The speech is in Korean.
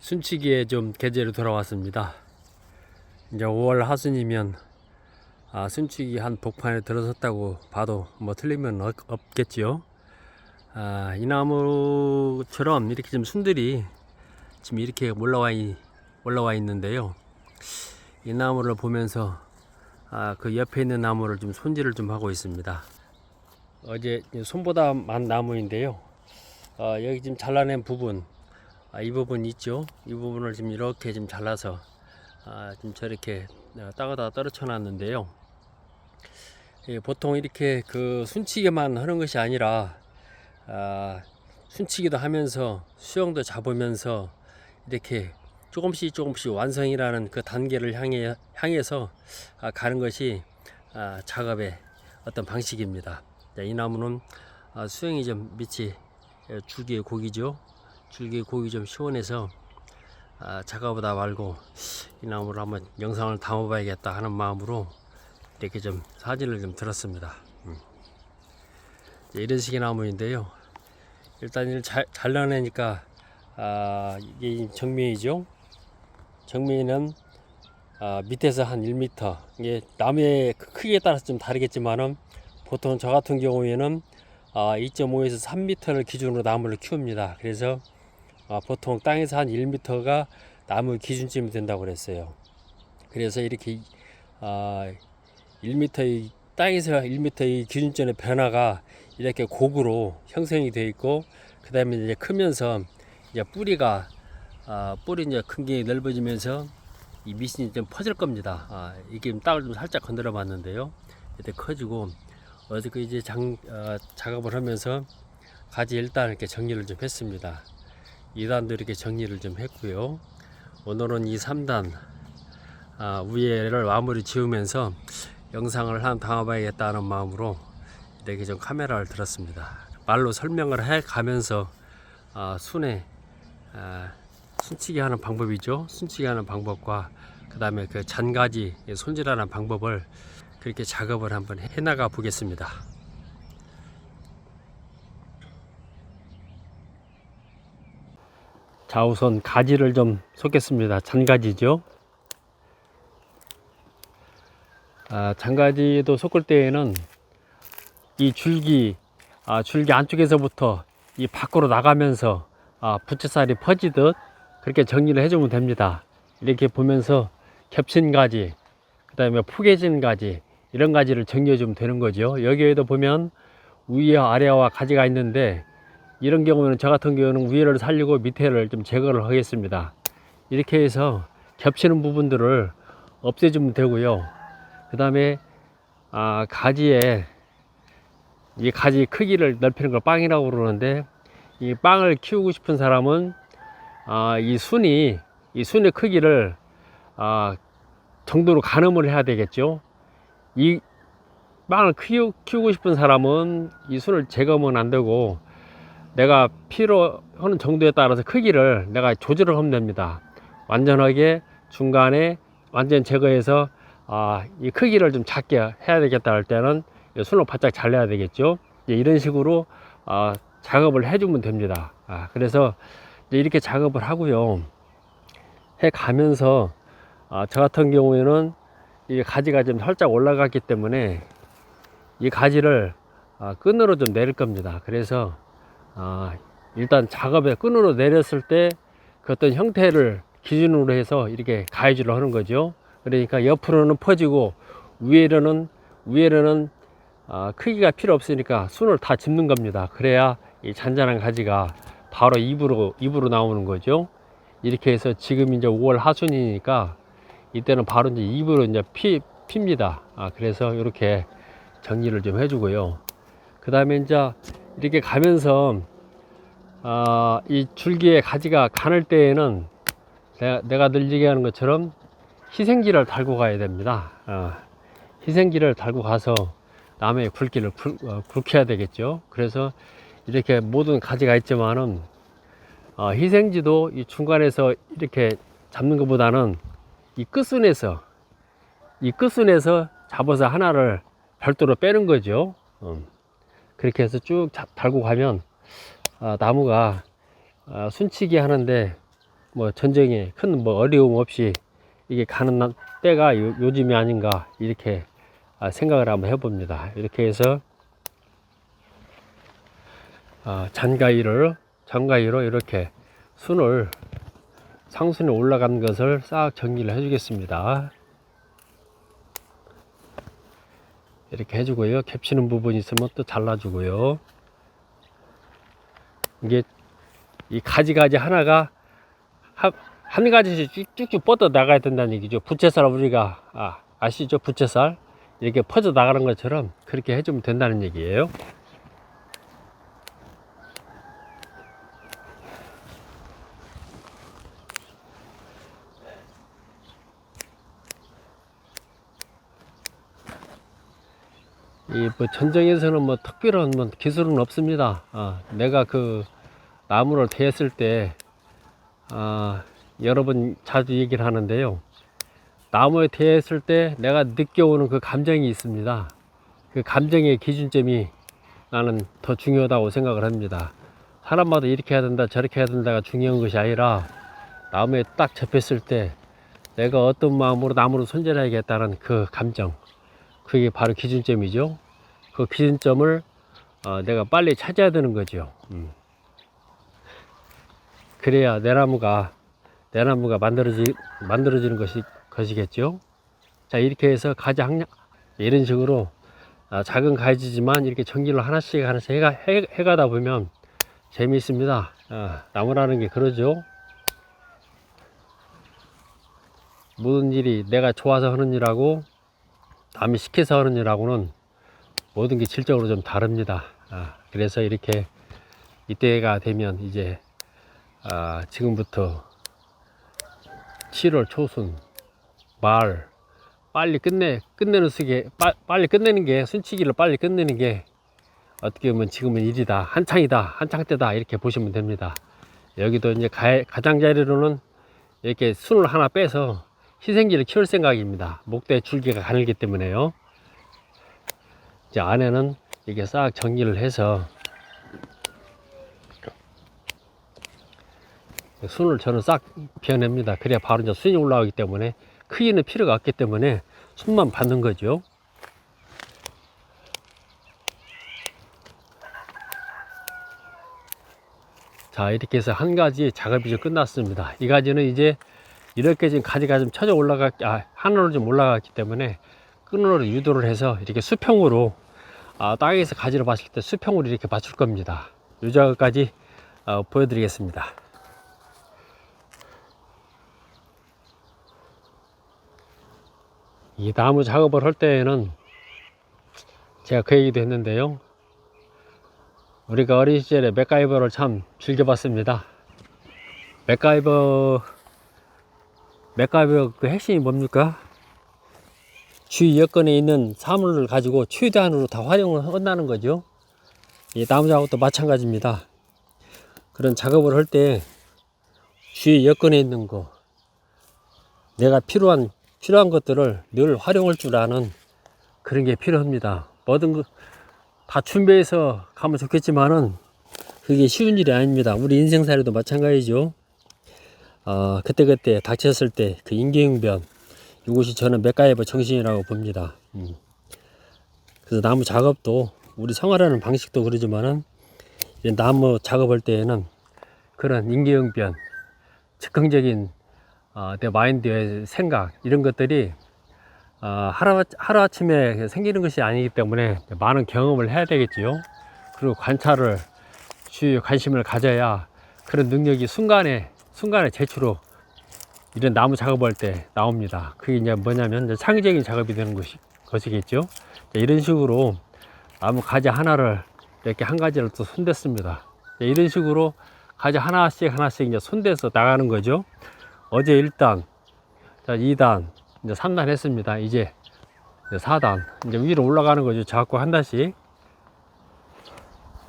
순치기에 좀 계절이 돌아왔습니다. 이제 5월 하순이면 순치기 한 복판에 들어섰다고 봐도 뭐 틀리면 없겠지요. 이 나무처럼 이렇게 좀 순들이 지금 이렇게 올라와 있는데요. 이 나무를 보면서 그 옆에 있는 나무를 좀 손질을 좀 하고 있습니다. 어제 손보다 만 나무인데요. 여기 지금 잘라낸 부분, 이 부분 있죠. 이 부분을 지금 이렇게 좀 잘라서 지금 저렇게 땅에다 떨어져 놨는데요. 보통 이렇게 그 순치기만 하는 것이 아니라 순치기도 하면서 수영도 잡으면서 이렇게 조금씩 완성이라는 그 단계를 향해서 가는 것이 작업의 어떤 방식입니다. 이 나무는 수영이 좀 밑이 줄기의 고기죠. 줄기의 고기 좀 시원해서 작업하다 말고 이 나무를 한번 영상을 담아봐야겠다 하는 마음으로 이렇게 좀 사진을 좀 들었습니다. 이런 식의 나무인데요. 일단 이를 잘라내니까 이게 정면이죠. 정면은 밑에서 한 1m, 이게 나무의 크기에 따라서 좀 다르겠지만은 보통 저 같은 경우에는 2.5에서 3m를 기준으로 나무를 키웁니다. 그래서 보통 땅에서 한 1m가 나무 기준점이 된다고 그랬어요. 그래서 이렇게 1m의 땅에서 1m의 기준점의 변화가 이렇게 곡으로 형성이 되어 있고, 그 다음에 이제 크면서 이제 뿌리 이제 큰 게 넓어지면서 이 밑이 좀 퍼질 겁니다. 이게 땅을 좀 살짝 건드려 봤는데요. 이렇게 커지고, 어저께 이제 작업을 하면서 가지 일단 이렇게 정리를 좀 했습니다. 2단도 이렇게 정리를 좀 했고요. 오늘은 이 3단 위에를 마무리 지으면서 영상을 한 담아봐야겠다는 마음으로 이렇게 좀 카메라를 들었습니다. 말로 설명을 해 가면서 순치기 하는 방법이죠. 순치기 하는 방법과 그 다음에 그 잔가지 손질하는 방법을 그렇게 작업을 한번 해나가 보겠습니다. 자, 우선 가지를 좀 섞겠습니다. 잔가지죠. 잔가지도 섞을 때에는 이 줄기 안쪽에서부터 이 밖으로 나가면서 부채살이 퍼지듯 그렇게 정리를 해주면 됩니다. 이렇게 보면서 겹친 가지, 그 다음에 포개진 가지, 이런 가지를 정리해 주면 되는 거죠. 여기에도 보면 위와 아래와 가지가 있는데, 이런 경우는 저 같은 경우는 위를 살리고 밑에를 좀 제거를 하겠습니다. 이렇게 해서 겹치는 부분들을 없애주면 되고요. 그 다음에 가지에 이 가지 크기를 넓히는 걸 빵이라고 그러는데, 이 빵을 키우고 싶은 사람은 이 순의 크기를 정도로 가늠을 해야 되겠죠. 이 빵을 키우고 싶은 사람은 이 순을 제거하면 안 되고, 내가 필요하는 정도에 따라서 크기를 내가 조절을 하면 됩니다. 완전하게 중간에 완전 제거해서 이 크기를 좀 작게 해야 되겠다 할 때는 순을 바짝 잘라야 되겠죠. 이런 식으로 작업을 해주면 됩니다. 그래서 이제 이렇게 작업을 하고요. 해 가면서 저 같은 경우에는 이 가지가 좀 살짝 올라갔기 때문에 이 가지를 끈으로 좀 내릴 겁니다. 그래서 일단 작업에 끈으로 내렸을 때 그 어떤 형태를 기준으로 해서 이렇게 가해주를 하는 거죠. 그러니까 옆으로는 퍼지고 위에는 크기가 필요 없으니까 순을 다 짚는 겁니다. 그래야 이 잔잔한 가지가 바로 입으로 나오는 거죠. 이렇게 해서 지금 이제 5월 하순이니까 이때는 바로 이제 입으로 이제 핍니다. 그래서 이렇게 정리를 좀 해주고요. 그 다음에 이제 이렇게 가면서 이 줄기에 가지가 가늘 때에는 내가 늘 얘기하는 것처럼 희생지를 달고 가야 됩니다. 희생지를 달고 가서 남의 굵기를 굵혀야 되겠죠. 그래서 이렇게 모든 가지가 있지만은 희생지도 이 중간에서 이렇게 잡는 것보다는 이 끝순에서 잡아서 하나를 별도로 빼는 거죠. 그렇게 해서 쭉 달고 가면 나무가 순치기 하는데 뭐 전쟁에 큰 뭐 어려움 없이 이게 가는 때가 요즘이 아닌가 이렇게 생각을 한번 해봅니다. 이렇게 해서 장가위로 이렇게 순을 상순에 올라간 것을 싹 정리를 해주겠습니다. 이렇게 해주고요. 겹치는 부분이 있으면 또 잘라주고요. 이게 이 가지 하나가 한 가지씩 쭉쭉 뻗어 나가야 된다는 얘기죠. 부채살 우리가 아시죠? 부채살 이렇게 퍼져 나가는 것처럼 그렇게 해주면 된다는 얘기예요. 이 뭐 전쟁에서는 뭐 특별한 뭐 기술은 없습니다. 내가 그 나무를 대했을 때 여러 번 자주 얘기를 하는데요. 나무에 대했을 때 내가 느껴오는 그 감정이 있습니다. 그 감정의 기준점이 나는 더 중요하다고 생각을 합니다. 사람마다 이렇게 해야 된다 저렇게 해야 된다가 중요한 것이 아니라 나무에 딱 접했을 때 내가 어떤 마음으로 나무를 손질해야겠다는 그 감정, 그게 바로 기준점이죠. 그 기준점을 내가 빨리 찾아야 되는 거죠. 그래야 내 나무가 만들어지는 것이겠죠. 자, 이렇게 해서 가지 이런 식으로 작은 가지지만 이렇게 전기를 하나씩 해가다 보면 재미있습니다. 나무라는 게 그러죠. 모든 일이 내가 좋아서 하는 일하고 남이 시켜서 하는 일하고는 모든 게 질적으로 좀 다릅니다. 그래서 이렇게 이때가 되면 이제 지금부터 7월 초순 말 빨리 빨리 끝내는 게 순치기를 빨리 끝내는 게 어떻게 보면 지금은 일이다, 한창 때다 이렇게 보시면 됩니다. 여기도 이제 가장자리로는 이렇게 순을 하나 빼서 희생기를 키울 생각입니다. 목대 줄기가 가늘기 때문에요. 이제 안에는 이렇게 싹 정리를 해서 순을 저는 싹 비워냅니다. 그래야 바로 이제 순이 올라오기 때문에 크기는 필요가 없기 때문에 순만 받는 거죠. 자, 이렇게 해서 한 가지 작업이 좀 끝났습니다. 이 가지는 이제 이렇게 지금 가지가 좀 쳐져 하늘로 좀 올라갔기 때문에 끈으로 유도를 해서 이렇게 수평으로 땅에서 가지를 봤을 때 수평으로 이렇게 맞출 겁니다. 이 작업까지 보여드리겠습니다. 이 나무 작업을 할 때에는 제가 그 얘기도 했는데요. 우리가 어린 시절에 맥가이버를 참 즐겨봤습니다. 맥가이버 그 핵심이 뭡니까? 주위 여건에 있는 사물을 가지고 최대한으로 다 활용을 한다는 거죠. 이 나무 작업도 마찬가지입니다. 그런 작업을 할 때 주위 여건에 있는 거, 내가 필요한 것들을 늘 활용할 줄 아는 그런 게 필요합니다. 뭐든 다 준비해서 가면 좋겠지만은 그게 쉬운 일이 아닙니다. 우리 인생살이도 마찬가지죠. 그때 닥쳤을 때 그 임기응변, 이것이 저는 맥가이버 정신이라고 봅니다. 그래서 나무 작업도 우리 생활하는 방식도 그러지만은 나무 작업할 때에는 그런 임기응변, 즉흥적인 내 마인드의 생각, 이런 것들이 하루아침에 생기는 것이 아니기 때문에 많은 경험을 해야 되겠지요. 그리고 관찰을 주요 관심을 가져야 그런 능력이 순간에 제출로 이런 나무 작업할 때 나옵니다. 그게 이제 뭐냐면 이제 창의적인 작업이 되는 것이겠죠. 이런 식으로 나무 가지 하나를 이렇게 한 가지를 또 손댔습니다. 이런 식으로 가지 하나씩 이제 손대서 나가는 거죠. 어제 1단, 자 2단, 이제 3단 했습니다. 이제 4단, 이제 위로 올라가는 거죠. 자꾸 한 단씩.